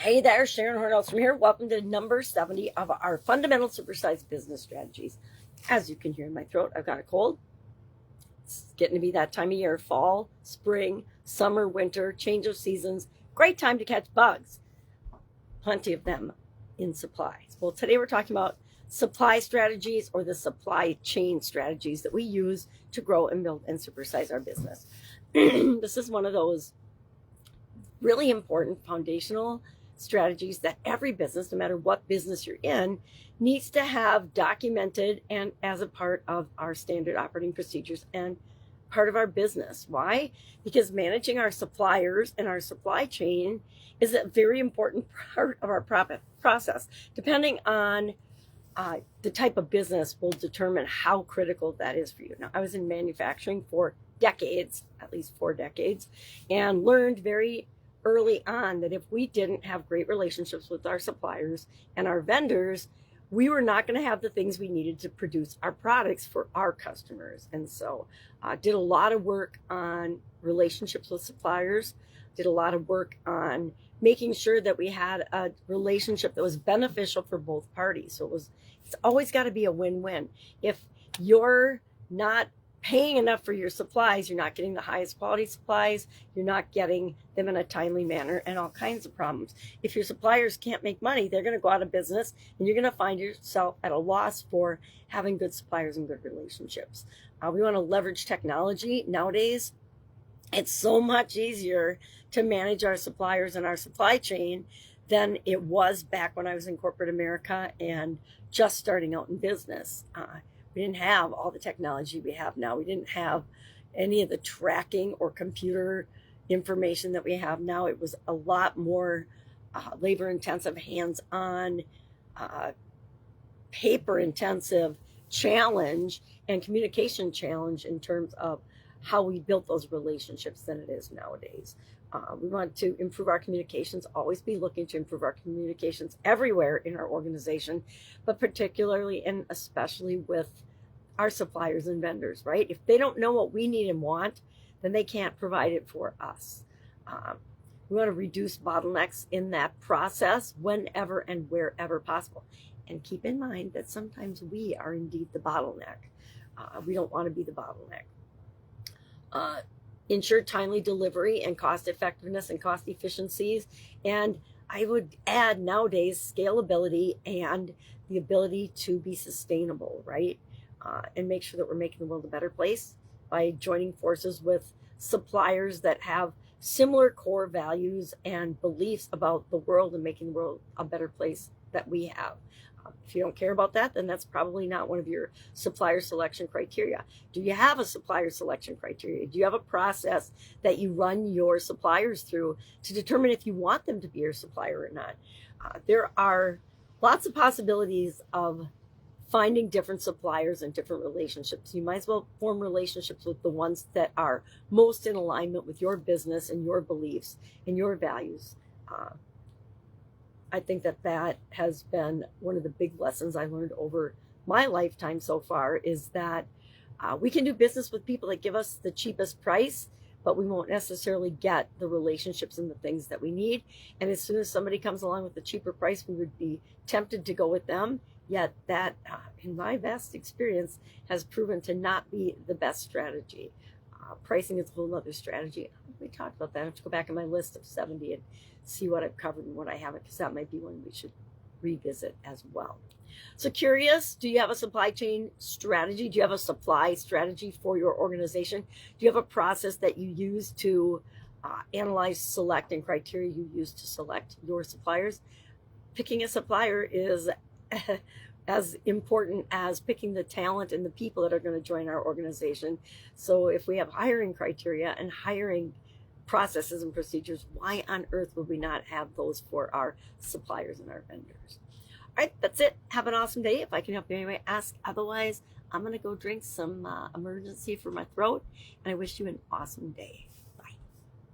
Hey there, Sharon Horne-Ellstrom here. Welcome to number 70 of our fundamental supersized business strategies. As you can hear in my throat, I've got a cold. It's getting to be that time of year, fall, spring, summer, winter, change of seasons. Great time to catch bugs. Plenty of them in supplies. Well, today we're talking about supply strategies or the supply chain strategies that we use to grow and build and supersize our business. This is one of those really important foundational strategies that every business, no matter what business you're in, needs to have documented and as a part of our standard operating procedures and part of our business. Why? Because managing our suppliers and our supply chain is a very important part of our process. Depending on the type of business will determine how critical that is for you. Now, I was in manufacturing for decades, at least 4 decades, and learned very early on that if we didn't have great relationships with our suppliers and our vendors, we were not going to have the things we needed to produce our products for our customers. And so did a lot of work on relationships with suppliers, did a lot of work on making sure that we had a relationship that was beneficial for both parties. So it's always got to be a win-win. If you're not paying enough for your supplies, you're not getting the highest quality supplies, you're not getting them in a timely manner, and all kinds of problems. If your suppliers can't make money, they're going to go out of business, and you're going to find yourself at a loss for having good suppliers and good relationships. We want to leverage technology. Nowadays, it's so much easier to manage our suppliers and our supply chain than it was back when I was in corporate America and just starting out in business. We didn't have all the technology we have now. We didn't have any of the tracking or computer information that we have now. It was a lot more labor-intensive, hands-on, paper-intensive challenge and communication challenge in terms of how we built those relationships than it is nowadays. We want to improve our communications, always be looking to improve our communications everywhere in our organization, but particularly and especially with our suppliers and vendors, right? If they don't know what we need and want, then they can't provide it for us. We want to reduce bottlenecks in that process whenever and wherever possible. And keep in mind that sometimes we are indeed the bottleneck. We don't want to be the bottleneck. Ensure timely delivery and cost effectiveness and cost efficiencies. And I would add nowadays scalability and the ability to be sustainable, right? And make sure that we're making the world a better place by joining forces with suppliers that have similar core values and beliefs about the world and making the world a better place that we have. If you don't care about that, then that's probably not one of your supplier selection criteria. Do you have a supplier selection criteria? Do you have a process that you run your suppliers through to determine if you want them to be your supplier or not? There are lots of possibilities of finding different suppliers and different relationships. You might as well form relationships with the ones that are most in alignment with your business and your beliefs and your values. I think that has been one of the big lessons I learned over my lifetime so far is that we can do business with people that give us the cheapest price, but we won't necessarily get the relationships and the things that we need. And as soon as somebody comes along with a cheaper price, we would be tempted to go with them. Yet that, in my vast experience, has proven to not be the best strategy. Pricing is a whole other strategy. We talked about that. I have to go back in my list of 70 and see what I've covered and what I haven't, because that might be one we should revisit as well. So curious, do you have a supply chain strategy? Do you have a supply strategy for your organization? Do you have a process that you use to analyze, select, and criteria you use to select your suppliers? Picking a supplier is as important as picking the talent and the people that are going to join our organization. So if we have hiring criteria and hiring processes and procedures, why on earth would we not have those for our suppliers and our vendors? All right, that's it. Have an awesome day. If I can help you anyway, ask. Otherwise, I'm going to go drink some emergency for my throat, and I wish you an awesome day.